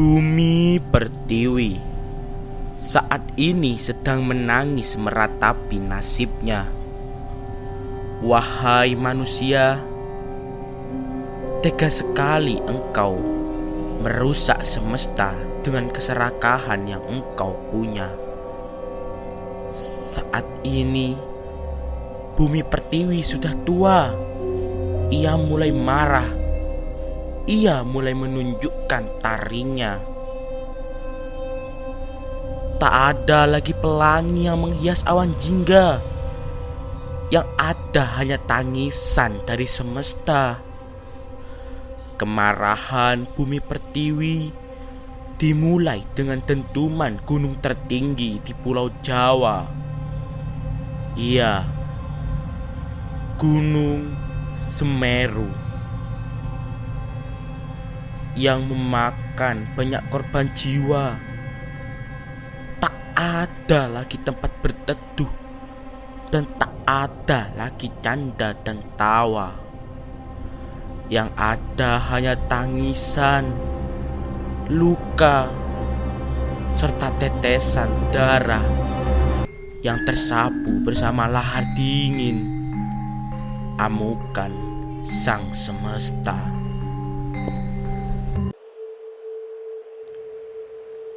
Bumi Pertiwi saat ini sedang menangis meratapi nasibnya. Wahai manusia, tega sekali engkau merusak semesta dengan keserakahan yang engkau punya. Saat ini Bumi Pertiwi sudah tua. Ia mulai marah. Ia mulai menunjukkan taringnya. Tak ada lagi pelangi yang menghias awan jingga. Yang ada hanya tangisan dari semesta. Kemarahan Bumi Pertiwi dimulai dengan dentuman gunung tertinggi di Pulau Jawa. Iya, Gunung Semeru, yang memakan banyak korban jiwa. Tak ada lagi tempat berteduh, dan tak ada lagi canda dan tawa. Yang ada hanya tangisan, luka, serta tetesan darah yang tersapu bersama lahar dingin amukan sang semesta.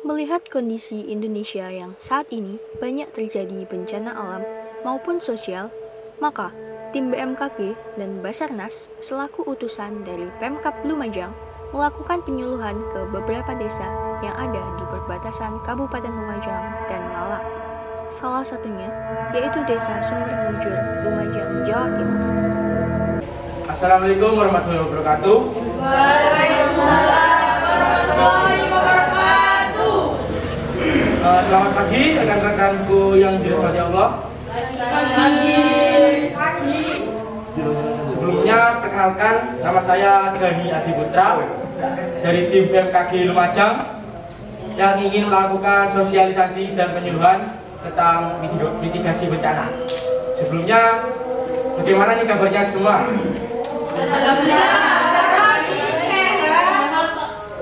Melihat kondisi Indonesia yang saat ini banyak terjadi bencana alam maupun sosial, maka tim BMKG dan Basarnas selaku utusan dari Pemkab Lumajang melakukan penyuluhan ke beberapa desa yang ada di perbatasan Kabupaten Lumajang dan Malang. Salah satunya yaitu Desa Sumber Mujur, Lumajang, Jawa Timur. Assalamualaikum warahmatullahi wabarakatuh. Waalaikumsalam warahmatullahi wabarakatuh. Selamat pagi rekan-rekanku yang dirahmati Allah. Pagi. Sebelumnya perkenalkan, nama saya Gani Adi Putra dari tim BMKG Lumajang yang ingin melakukan sosialisasi dan penyuluhan tentang mitigasi bencana. Sebelumnya, bagaimana nih kabarnya semua?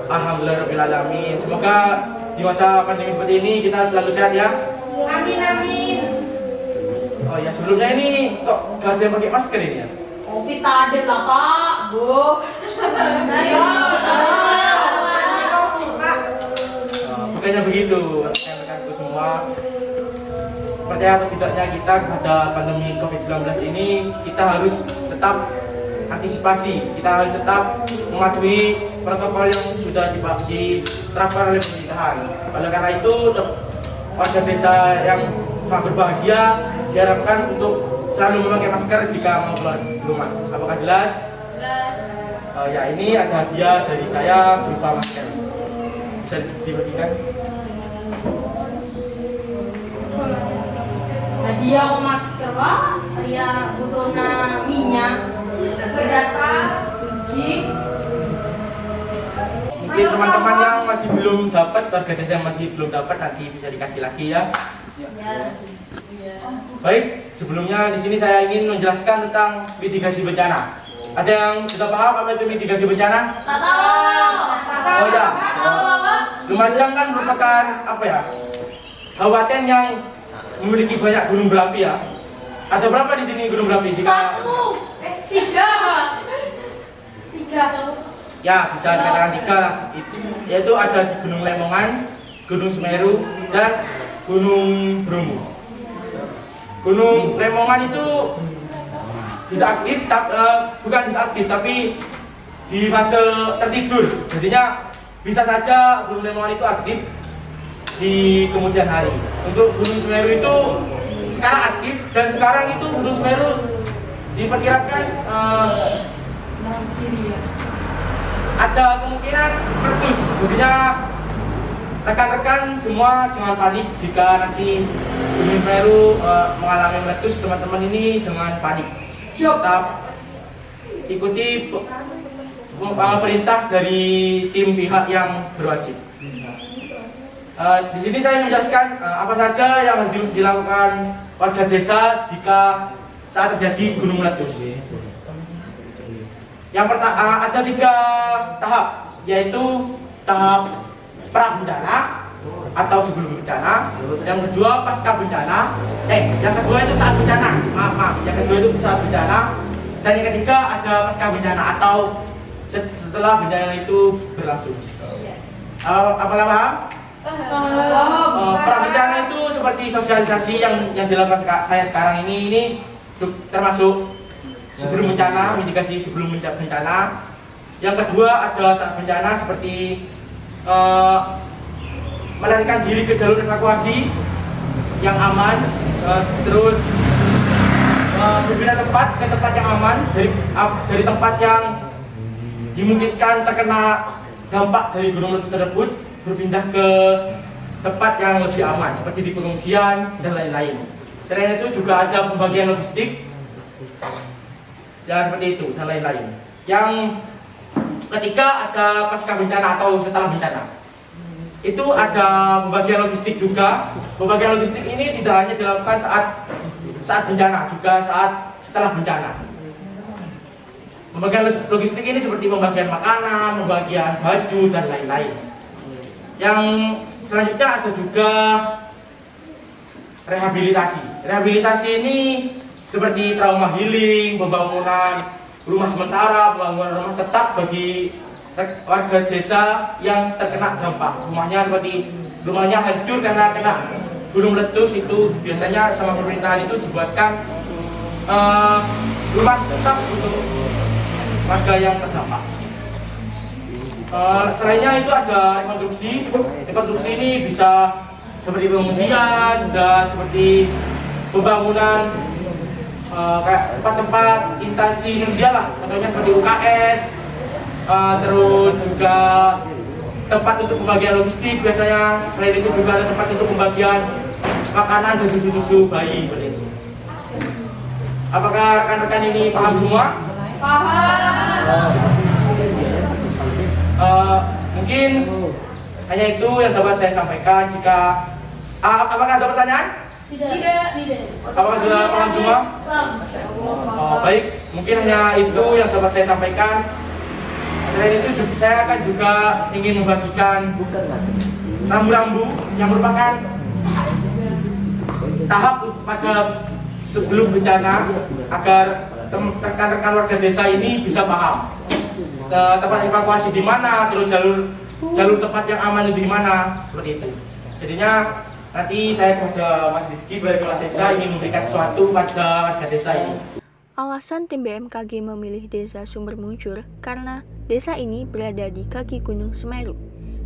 Alhamdulillahirrahmanirrahim. Semoga di masa pandemi seperti ini kita selalu sehat ya. Amin amin. Oh ya, sebelumnya ini kok gak ada yang pakai masker ini ya? Covid ada lah Pak, Bu. Ayo, Covid Pak. Bukannya begitu, rekan-rekanku semua. Percaya atau tidaknya kita kepada pandemi COVID-19 ini, kita harus tetap antisipasi. Kita harus tetap mematuhi protokol yang sudah diterapkan oleh pemerintahan. Oleh karena itu, warga desa yang sangat berbahagia diharapkan untuk selalu memakai masker jika mau keluar rumah. Apakah jelas? Jelas. Ya, ini ada hadiah dari saya berupa masker. Bisa dibagikan? Hadiah masker Pak, Ria butona minyak berdata gig. Mungkin teman-teman yang masih belum dapat, warga desa yang masih belum dapat nanti bisa dikasih lagi ya. Baik, sebelumnya di sini saya ingin menjelaskan tentang mitigasi bencana. Ada yang sudah paham apa itu mitigasi bencana? Oh ya, Lumajang kan merupakan apa ya? Kabupaten yang memiliki banyak gunung berapi ya. Ada berapa di sini gunung berapi? Tiga. Ya, bisa dikatakan tiga lah. Yaitu ada di Gunung Lemongan, Gunung Semeru, dan Gunung Bromo. Gunung Lemongan itu tidak aktif, bukan tidak aktif, tapi di fase tertidur. Jadinya bisa saja Gunung Lemongan itu aktif di kemudian hari. Untuk Gunung Semeru itu sekarang aktif, dan sekarang itu Gunung Semeru diperkirakan ada kemungkinan meletus. Jadinya rekan-rekan semua jangan panik jika nanti Gunung Semeru mengalami meletus. Teman-teman ini jangan panik. Tetap ikuti perintah dari tim pihak yang berwajib. Di sini saya menjelaskan apa saja yang harus dilakukan warga desa jika saat terjadi gunung meletus. Yang pertama ada 3 tahap, yaitu tahap pra bencana atau sebelum bencana, yang kedua pasca bencana, yang kedua itu saat bencana, maaf, yang kedua itu saat bencana, dan yang ketiga ada pasca bencana atau setelah bencana itu berlangsung. Apakah paham? Pra bencana itu seperti sosialisasi yang dilakukan saya sekarang ini termasuk sebelum bencana, mitigasi sebelum bencana. Yang kedua ada saat bencana seperti melarikan diri ke jalur evakuasi yang aman, terus berpindah tempat ke tempat yang aman dari tempat yang dimungkinkan terkena dampak dari gunung meletus tersebut, berpindah ke tempat yang lebih aman seperti di pengungsian dan lain-lain. Selain itu juga ada pembagian logistik ya seperti itu dan lain-lain. Yang ketiga ada pasca bencana atau setelah bencana. Itu ada pembagian logistik juga. Pembagian logistik ini tidak hanya dilakukan saat bencana, juga saat setelah bencana. Pembagian logistik ini seperti pembagian makanan, pembagian baju dan lain-lain. Yang selanjutnya ada juga rehabilitasi. Rehabilitasi ini seperti trauma healing, pembangunan rumah sementara, pembangunan rumah tetap bagi warga desa yang terkena dampak. Rumahnya hancur karena kena gunung meletus, itu biasanya sama pemerintahan itu dibuatkan rumah tetap untuk warga yang terdampak. Selainnya itu ada rekonstruksi. Rekonstruksi ini bisa seperti pengungsian dan seperti pembangunan kayak tempat-tempat instansi sosial lah, contohnya seperti UKS, terus juga tempat untuk pembagian logistik biasanya. Selain itu juga ada tempat untuk pembagian makanan dan susu-susu bayi seperti itu. Apakah rekan-rekan ini paham semua? Paham. Mungkin hanya itu yang dapat saya sampaikan. Jika apakah ada pertanyaan? Tidak. Apakah sudah paham semua? Baik, mungkin hanya itu yang dapat saya sampaikan. Selain itu saya akan juga ingin membagikan rambu-rambu yang merupakan tahap pada sebelum bencana agar rekan-rekan warga desa ini bisa paham tempat evakuasi di mana, terus jalur tempat yang aman itu di mana, seperti itu. Jadinya nanti saya kepada Mas Rizky sebagai kepala desa ingin memberikan sesuatu pada warga desa ini. Alasan tim BMKG memilih desa Sumber Muncur karena desa ini berada di kaki Gunung Semeru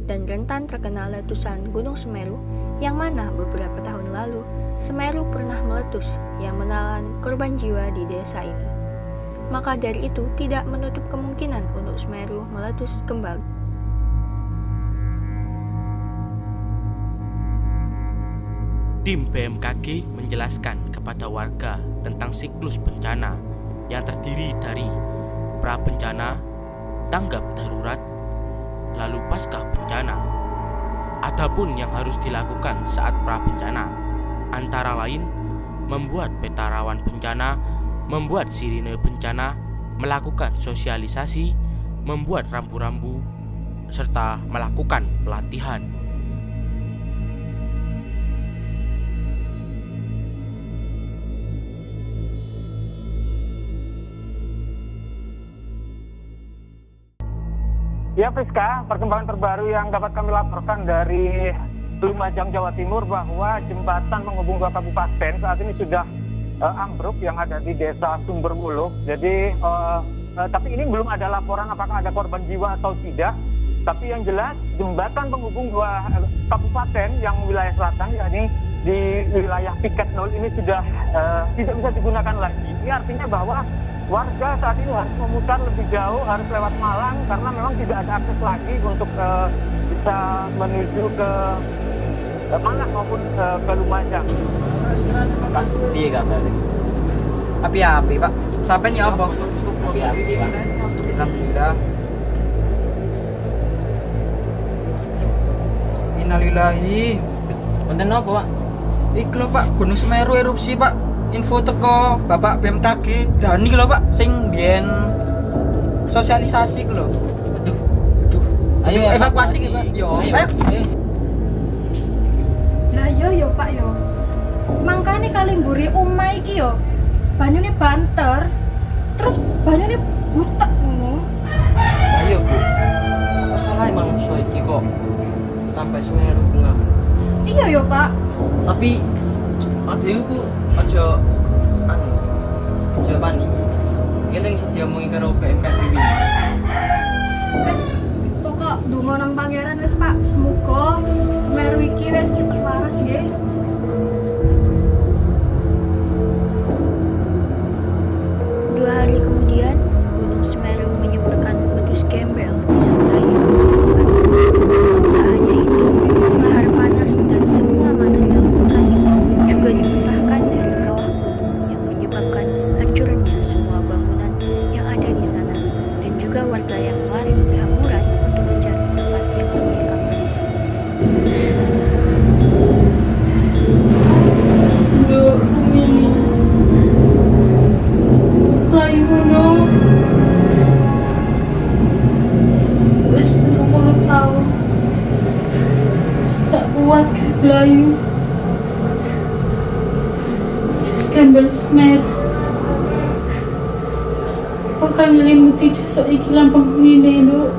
dan rentan terkena letusan Gunung Semeru yang mana beberapa tahun lalu Semeru pernah meletus yang menelan korban jiwa di desa ini. Maka dari itu tidak menutup kemungkinan untuk Semeru meletus kembali. Tim BMKG menjelaskan kepada warga tentang siklus bencana yang terdiri dari pra-bencana, tanggap darurat, lalu pasca bencana. Adapun yang harus dilakukan saat pra-bencana, antara lain membuat peta rawan bencana, membuat sirine bencana, melakukan sosialisasi, membuat rambu-rambu, serta melakukan pelatihan. Ya Friska, perkembangan terbaru yang dapat kami laporkan dari Lumajang, Jawa Timur bahwa jembatan penghubung dua kabupaten saat ini sudah ambruk yang ada di desa Sumberwuluh. Jadi, tapi ini belum ada laporan apakah ada korban jiwa atau tidak. Tapi yang jelas jembatan penghubung dua kabupaten yang wilayah selatan, yakni di wilayah Piket 0 ini sudah tidak bisa digunakan lagi. Ini artinya bahwa warga saat ini harus memutar lebih jauh, harus lewat Malang karena memang tidak ada akses lagi untuk bisa menuju ke Malang maupun ke Lumajang. Pak, piye kabare? Api-api, Pak. Sampeyan ya apa? Api-api, Pak. Alhamdulillah. Innalillahi. Wonten apa, Pak? Iku lho, Pak, Gunung Semeru erupsi, Pak. Info teko Bapak BMKG Dani lho, Pak, sing biyen sosialisasi ku lho. Aduh. Ayo evakuasi gitu Pak. Yo. Ayo. Lah yo Pak yo. Mangkane kali mburi omah iki yo. Banyune banter. Terus banyune butek ngono. Ayo Bu, apa salah emang soal iki kok sampai Semeru tengah. Iya yo Pak. Tapi ada yang ku aja panik. Kita yang sedia mengi karo BMKG ini. Wes pokok donga nang pangeran wes Pak. Semoga Semeru iki wes cepet waras nggih. Dua hari kemudian, Gunung Semeru menyuburkan pedus gembel disertai abu vulkanik. Tak hanya itu, lahar panas dan semua material vulkanik juga dimuntahkan dari kawah gunung yang menyebabkan hancurnya semua bangunan yang ada di sana dan juga warga yang lari berhamburan untuk mencari tempat yang lebih aman. Duh, Rumini. Lain ngono. Wis 40 tahun. Wis tak kuat ke Melayu. Wis gembel Semeru. Bakal nyelimuti jasa iki lampang ngene lho.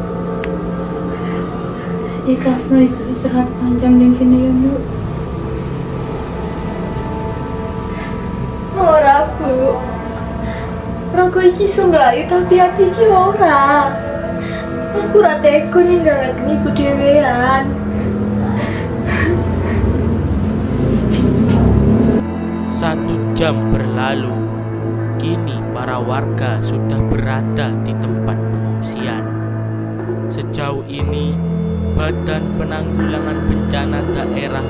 Ikhlasno iku istirahat panjang ning kene ya, Nduk. Ora, Bu. Raga iki sunglayu tapi hati iki ora. Aku ora tega ninggalaken ibu dhewean. Satu jam berlalu. Kini para warga sudah berada di tempat pengungsian. Sejauh ini, Badan Penanggulangan Bencana Daerah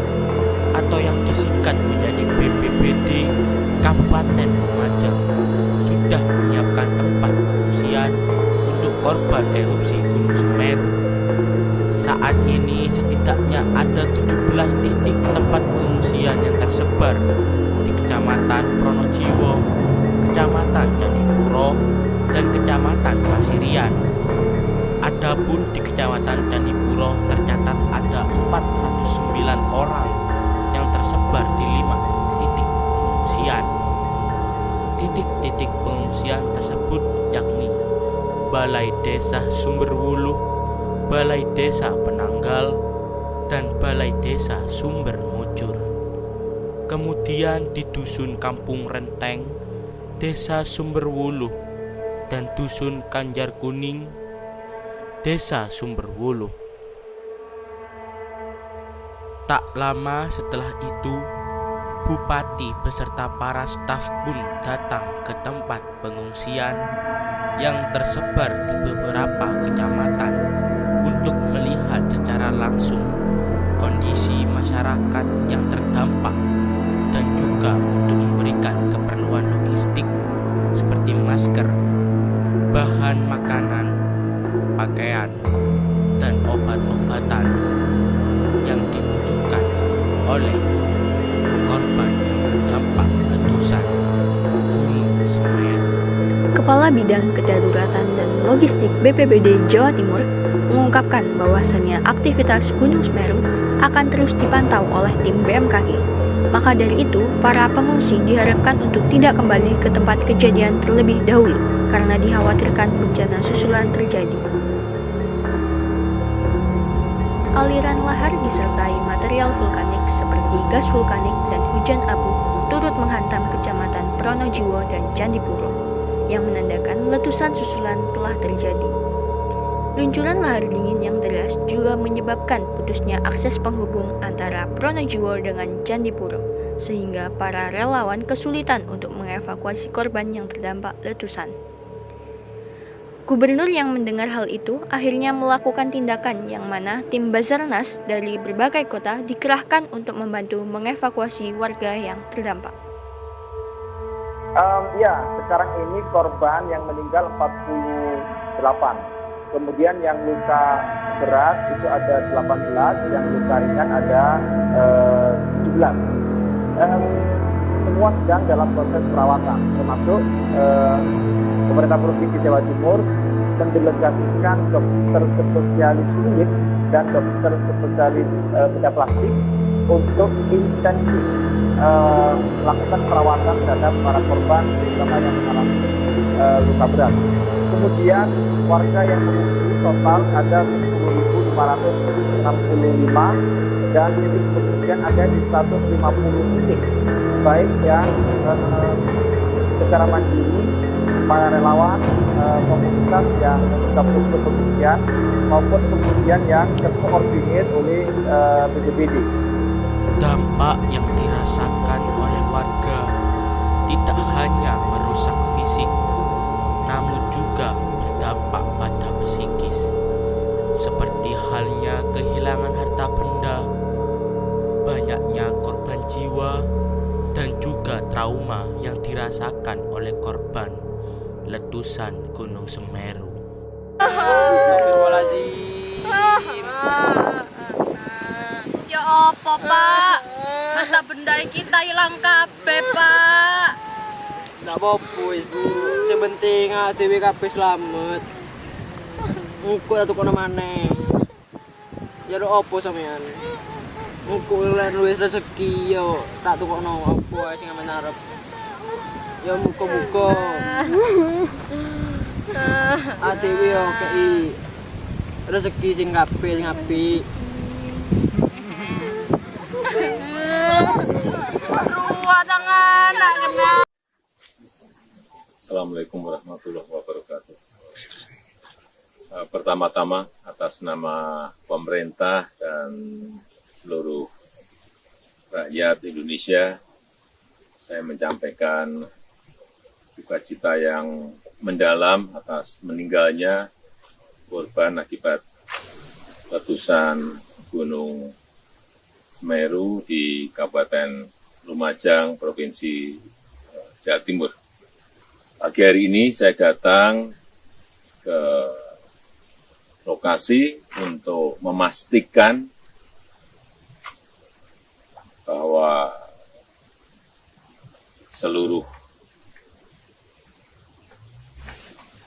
atau yang disingkat menjadi BPBD Kabupaten Lumajang sudah menyiapkan tempat pengungsian untuk korban erupsi Gunung Semeru. Saat ini setidaknya ada 17 titik tempat pengungsian yang tersebar di Kecamatan Pronojiwo, Kecamatan Candipuro, dan Kecamatan Pasirian. Adapun di Kecamatan Candipuro tercatat ada 409 orang yang tersebar di 5 titik pengungsian. Titik-titik pengungsian tersebut yakni Balai Desa Sumberwuluh, Balai Desa Penanggal, dan Balai Desa Sumber Mujur. Kemudian di Dusun Kampung Renteng, Desa Sumberwuluh, dan Dusun Kanjar Kuning, Desa Sumberwuluh. Tak lama setelah itu, Bupati beserta para staf pun datang ke tempat pengungsian yang tersebar di beberapa kecamatan untuk melihat secara langsung kondisi masyarakat yang terdampak dan juga untuk memberikan keperluan logistik seperti masker, bahan makanan, pakaian, dan obat-obatan yang dibutuhkan oleh korban yang terdampak letusan Gunung Semeru. Kepala Bidang Kedaruratan dan Logistik BPBD Jawa Timur mengungkapkan bahwasannya aktivitas Gunung Semeru akan terus dipantau oleh tim BMKG. Maka dari itu, para pengungsi diharapkan untuk tidak kembali ke tempat kejadian terlebih dahulu karena dikhawatirkan bencana susulan terjadi. Aliran lahar disertai material vulkanik seperti gas vulkanik dan hujan abu turut menghantam Kecamatan Pronojiwo dan Candipuro, yang menandakan letusan susulan telah terjadi. Luncuran lahar dingin yang deras juga menyebabkan putusnya akses penghubung antara Pronojiwo dengan Candipuro, sehingga para relawan kesulitan untuk mengevakuasi korban yang terdampak letusan. Gubernur yang mendengar hal itu akhirnya melakukan tindakan yang mana tim Basarnas dari berbagai kota dikerahkan untuk membantu mengevakuasi warga yang terdampak. Ya, sekarang ini korban yang meninggal 48. Kemudian yang luka berat itu ada 18, yang luka ringan ada 17. Semua sedang dalam proses perawatan, termasuk pemerintah Provinsi Jawa Timur mendelegasikan dokter spesialis kulit dan dokter spesialis bedah plastik untuk intensif melakukan perawatan terhadap para korban terutama yang mengalami luka berat. Kemudian warga yang mengungsi total ada 10.565 dan titik pengungsian ada di 150 titik, baik yang secara mandiri para relawan komunitas yang bergabung ke pengungsian maupun pengungsian yang terkoordinir oleh BPBD. Dampak yang dirasakan oleh warga tidak hanya merusak fisik, namun juga berdampak pada psikis, seperti halnya kehilangan harta benda, banyaknya korban jiwa, dan juga trauma yang dirasakan oleh korban letusan Gunung Semeru. Ya apa Pak? Harta benda kita hilang kabeh Pak. Nggak apa-apa ibu, yang penting dhewe kabeh slamet. Engko tak tukono maneh. Ya lho apa sampean? Engko lan luwes rezeki yo tak tukono apa wae sing sampean arep. Ya muga-muga. Dhewe yo kei rezeki sing kabeh sing apik. Ruwah tangan nak kena. Assalamualaikum warahmatullahi wabarakatuh. Pertama-tama atas nama pemerintah dan seluruh rakyat Indonesia, saya menyampaikan duka cita yang mendalam atas meninggalnya korban akibat letusan Gunung Semeru di Kabupaten Lumajang, Provinsi Jawa Timur. Pagi hari ini saya datang ke lokasi untuk memastikan bahwa seluruh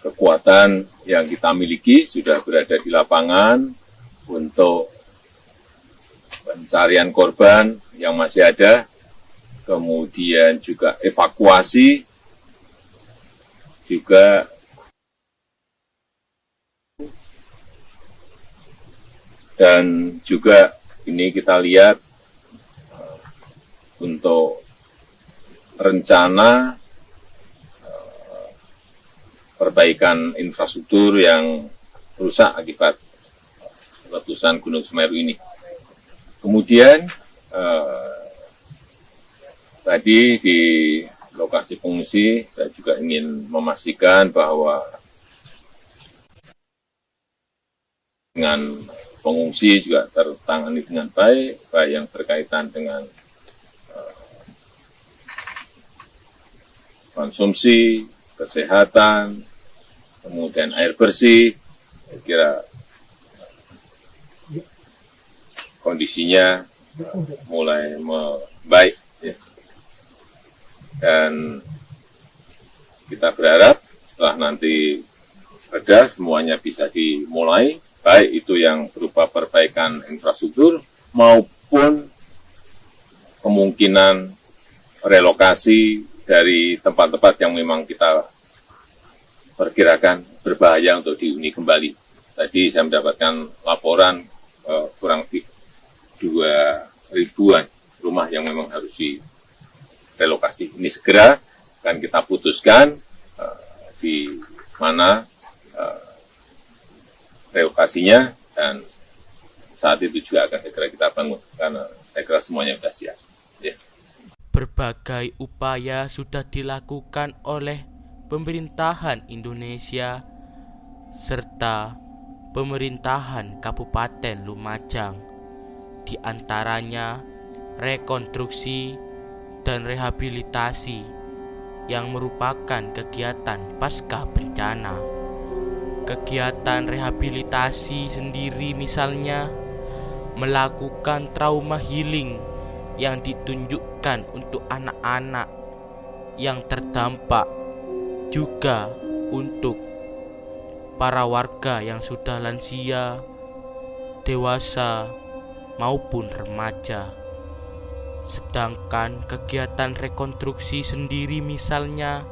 kekuatan yang kita miliki sudah berada di lapangan untuk pencarian korban yang masih ada, kemudian juga evakuasi, juga dan juga ini kita lihat untuk rencana perbaikan infrastruktur yang rusak akibat letusan Gunung Semeru ini. Kemudian tadi di lokasi pengungsi saya juga ingin memastikan bahwa dengan pengungsi juga tertangani dengan baik, baik yang berkaitan dengan konsumsi, kesehatan, kemudian air bersih. Saya kira kondisinya mulai membaik. Ya. Dan kita berharap setelah nanti reda semuanya bisa dimulai, baik itu yang berupa perbaikan infrastruktur maupun kemungkinan relokasi dari tempat-tempat yang memang kita perkirakan berbahaya untuk dihuni kembali. Tadi saya mendapatkan laporan kurang lebih 2.000-an rumah yang memang harus direlokasi. Ini segera akan kita putuskan di mana relokasinya, dan saat itu juga akan segera kita bangun karena saya kira semuanya sudah siap. Ya. Berbagai upaya sudah dilakukan oleh pemerintahan Indonesia serta pemerintahan Kabupaten Lumajang, di antaranya rekonstruksi dan rehabilitasi yang merupakan kegiatan pasca bencana. Kegiatan rehabilitasi sendiri misalnya melakukan trauma healing yang ditunjukkan untuk anak-anak yang terdampak, juga untuk para warga yang sudah lansia, dewasa, maupun remaja. Sedangkan kegiatan rekonstruksi sendiri misalnya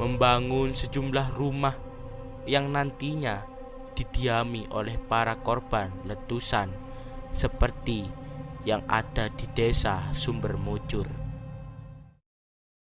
membangun sejumlah rumah yang nantinya didiami oleh para korban letusan seperti yang ada di desa Sumber Mujur.